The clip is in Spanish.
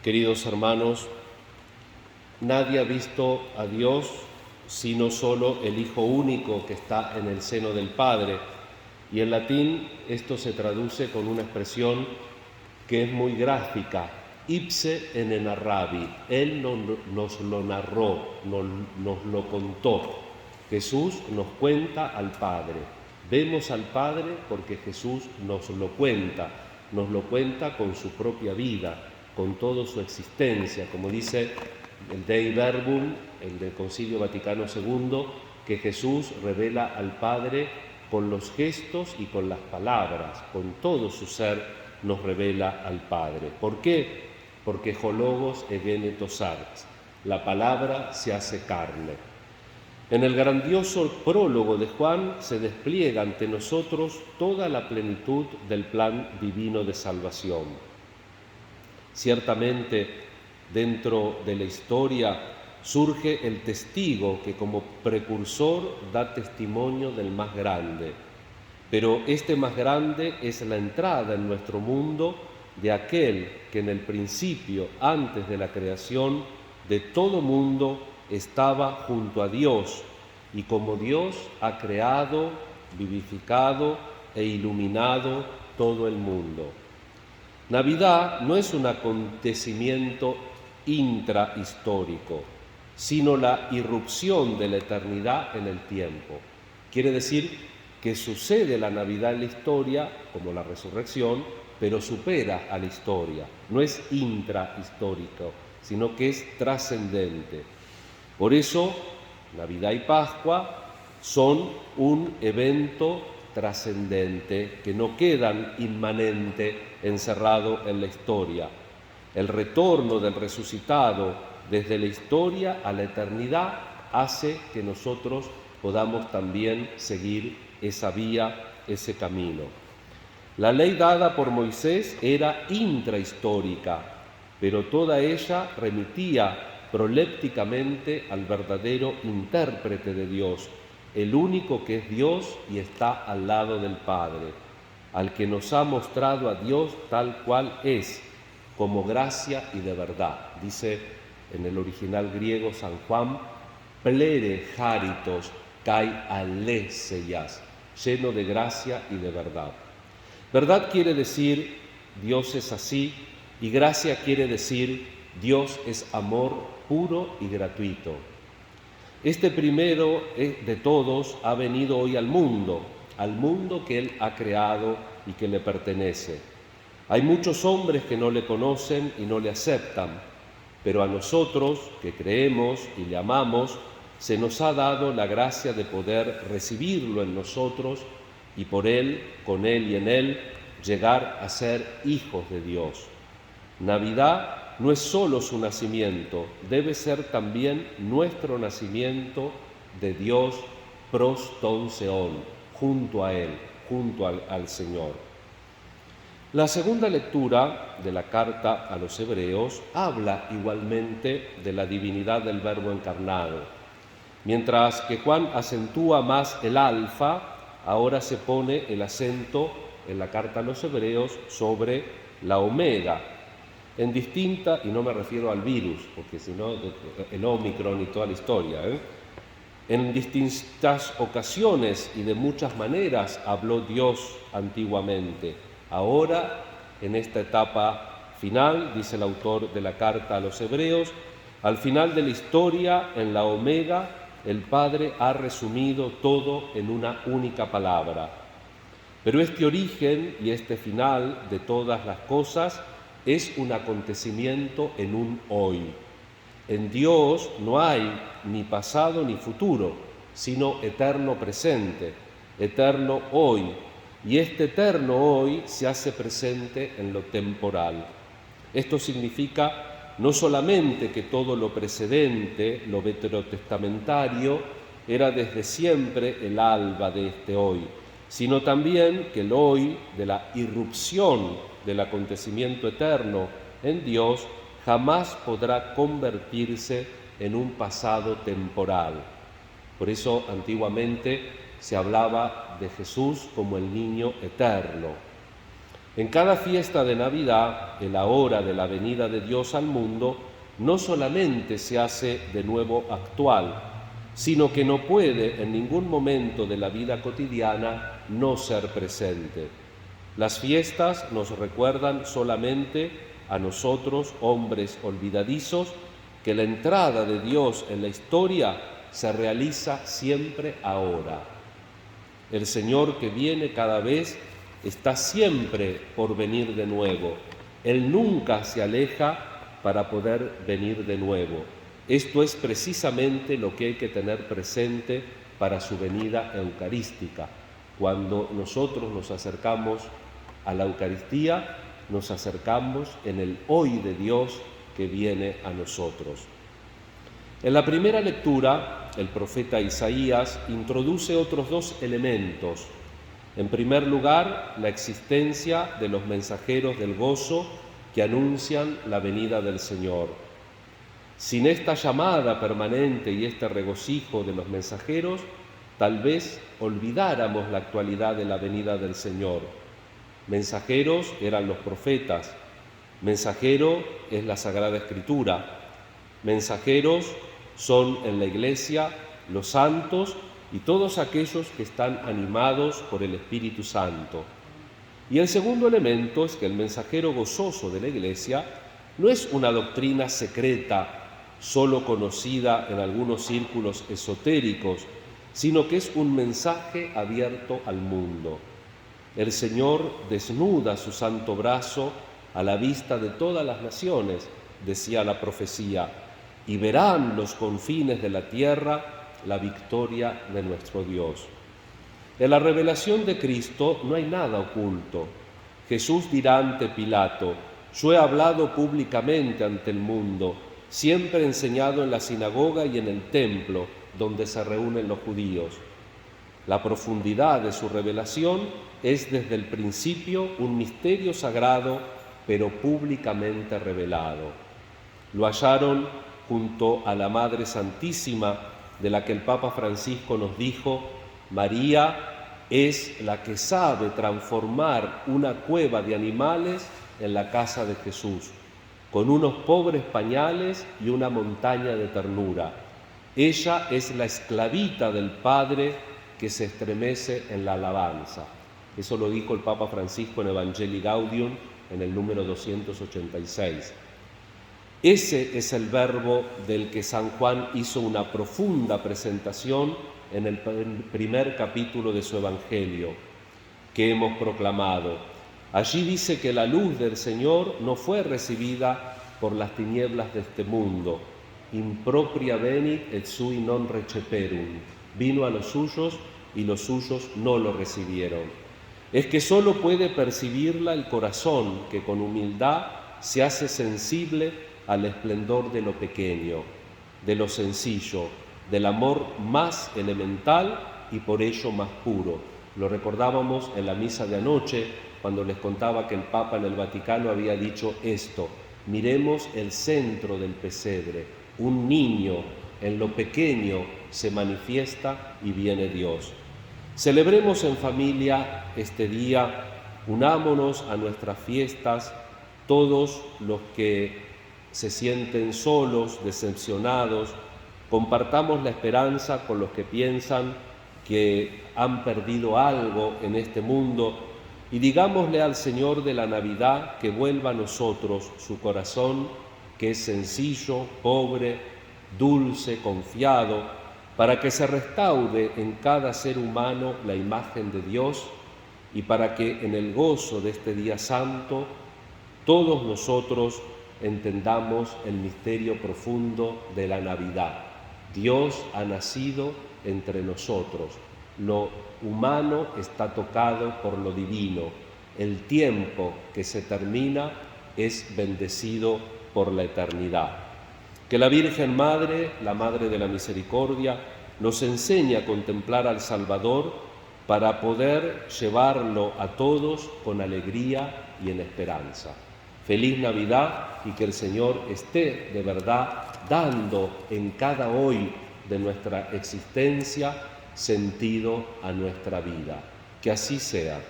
Queridos hermanos, nadie ha visto a Dios sino solo el Hijo único que está en el seno del Padre. Y en latín esto se traduce con una expresión que es muy gráfica, ipse ene narravi. Él nos lo narró, nos lo contó. Jesús nos cuenta al Padre. Vemos al Padre porque Jesús nos lo cuenta con su propia vida, con toda su existencia, como dice el Dei Verbum, el del Concilio Vaticano II, que Jesús revela al Padre con los gestos y con las palabras, con todo su ser nos revela al Padre. ¿Por qué? Porque hologos egenetos arx, la palabra se hace carne. En el grandioso prólogo de Juan se despliega ante nosotros toda la plenitud del plan divino de salvación. Ciertamente, dentro de la historia surge el testigo que como precursor da testimonio del más grande, pero este más grande es la entrada en nuestro mundo de aquel que en el principio, antes de la creación de todo mundo, estaba junto a Dios y como Dios ha creado, vivificado e iluminado todo el mundo. Navidad no es un acontecimiento intrahistórico, sino la irrupción de la eternidad en el tiempo. Quiere decir que sucede la Navidad en la historia, como la resurrección, pero supera a la historia. No es intrahistórico, sino que es trascendente. Por eso, Navidad y Pascua son un evento trascendente que no quedan inmanente, encerrado en la historia. El retorno del resucitado desde la historia a la eternidad hace que nosotros podamos también seguir esa vía, ese camino. La ley dada por Moisés era intrahistórica, pero toda ella remitía prolépticamente al verdadero intérprete de Dios, el único que es Dios y está al lado del Padre, al que nos ha mostrado a Dios tal cual es, como gracia y de verdad. Dice en el original griego San Juan, plere charitos kai aleseias, lleno de gracia y de verdad. Verdad quiere decir Dios es así, y gracia quiere decir Dios es amor puro y gratuito. Este primero de todos ha venido hoy al mundo que Él ha creado y que le pertenece. Hay muchos hombres que no le conocen y no le aceptan, pero a nosotros que creemos y le amamos, se nos ha dado la gracia de poder recibirlo en nosotros y por Él, con Él y en Él, llegar a ser hijos de Dios. Navidad no es solo su nacimiento, debe ser también nuestro nacimiento de Dios pros ton seon, junto a Él, junto al Señor. La segunda lectura de la carta a los Hebreos habla igualmente de la divinidad del Verbo encarnado. Mientras que Juan acentúa más el alfa, ahora se pone el acento en la carta a los Hebreos sobre la omega, en distinta, y no me refiero al virus, porque si no, el Omicron y toda la historia, en distintas ocasiones y de muchas maneras habló Dios antiguamente. Ahora, en esta etapa final, dice el autor de la carta a los Hebreos, al final de la historia, en la omega, el Padre ha resumido todo en una única palabra. Pero este origen y este final de todas las cosas es un acontecimiento en un hoy. En Dios no hay ni pasado ni futuro, sino eterno presente, eterno hoy. Y este eterno hoy se hace presente en lo temporal. Esto significa no solamente que todo lo precedente, lo veterotestamentario, era desde siempre el alba de este hoy, sino también que el hoy de la irrupción del acontecimiento eterno en Dios jamás podrá convertirse en un pasado temporal. Por eso antiguamente se hablaba de Jesús como el niño eterno. En cada fiesta de Navidad, en la hora de la venida de Dios al mundo, no solamente se hace de nuevo actual, sino que no puede en ningún momento de la vida cotidiana no ser presente. Las fiestas nos recuerdan solamente a nosotros, hombres olvidadizos, que la entrada de Dios en la historia se realiza siempre ahora. El Señor que viene cada vez está siempre por venir de nuevo. Él nunca se aleja para poder venir de nuevo. Esto es precisamente lo que hay que tener presente para su venida eucarística. Cuando nosotros nos acercamos a la Eucaristía, nos acercamos en el hoy de Dios que viene a nosotros. En la primera lectura, el profeta Isaías introduce otros dos elementos. En primer lugar, la existencia de los mensajeros del gozo que anuncian la venida del Señor. Sin esta llamada permanente y este regocijo de los mensajeros, tal vez olvidáramos la actualidad de la venida del Señor. Mensajeros eran los profetas, mensajero es la Sagrada Escritura, mensajeros son en la Iglesia los santos y todos aquellos que están animados por el Espíritu Santo. Y el segundo elemento es que el mensajero gozoso de la Iglesia no es una doctrina secreta, solo conocida en algunos círculos esotéricos, sino que es un mensaje abierto al mundo. El Señor desnuda su santo brazo a la vista de todas las naciones, decía la profecía, y verán los confines de la tierra la victoria de nuestro Dios. En la revelación de Cristo no hay nada oculto. Jesús dirá ante Pilato, yo he hablado públicamente ante el mundo, siempre enseñado en la sinagoga y en el templo, donde se reúnen los judíos. La profundidad de su revelación es desde el principio un misterio sagrado, pero públicamente revelado. Lo hallaron junto a la Madre Santísima, de la que el Papa Francisco nos dijo, María es la que sabe transformar una cueva de animales en la casa de Jesús, con unos pobres pañales y una montaña de ternura. Ella es la esclavita del Padre que se estremece en la alabanza. Eso lo dijo el Papa Francisco en Evangelii Gaudium, en el número 286. Ese es el verbo del que San Juan hizo una profunda presentación en el primer capítulo de su Evangelio, que hemos proclamado. Allí dice que la luz del Señor no fue recibida por las tinieblas de este mundo. Impropria venit et sui non receperunt. Vino a los suyos y los suyos no lo recibieron. Es que solo puede percibirla el corazón que con humildad se hace sensible al esplendor de lo pequeño, de lo sencillo, del amor más elemental y por ello más puro. Lo recordábamos en la misa de anoche cuando les contaba que el Papa en el Vaticano había dicho esto: miremos el centro del pesebre, un niño, en lo pequeño se manifiesta y viene Dios. Celebremos en familia este día, unámonos a nuestras fiestas, todos los que se sienten solos, decepcionados, compartamos la esperanza con los que piensan que han perdido algo en este mundo y digámosle al Señor de la Navidad que vuelva a nosotros su corazón, que es sencillo, pobre, dulce, confiado, para que se restaure en cada ser humano la imagen de Dios y para que en el gozo de este día santo todos nosotros entendamos el misterio profundo de la Navidad. Dios ha nacido entre nosotros. Lo humano está tocado por lo divino. El tiempo que se termina es bendecido por la eternidad. Que la Virgen Madre, la Madre de la Misericordia, nos enseñe a contemplar al Salvador para poder llevarlo a todos con alegría y en esperanza. Feliz Navidad y que el Señor esté de verdad dando en cada hoy de nuestra existencia sentido a nuestra vida. Que así sea.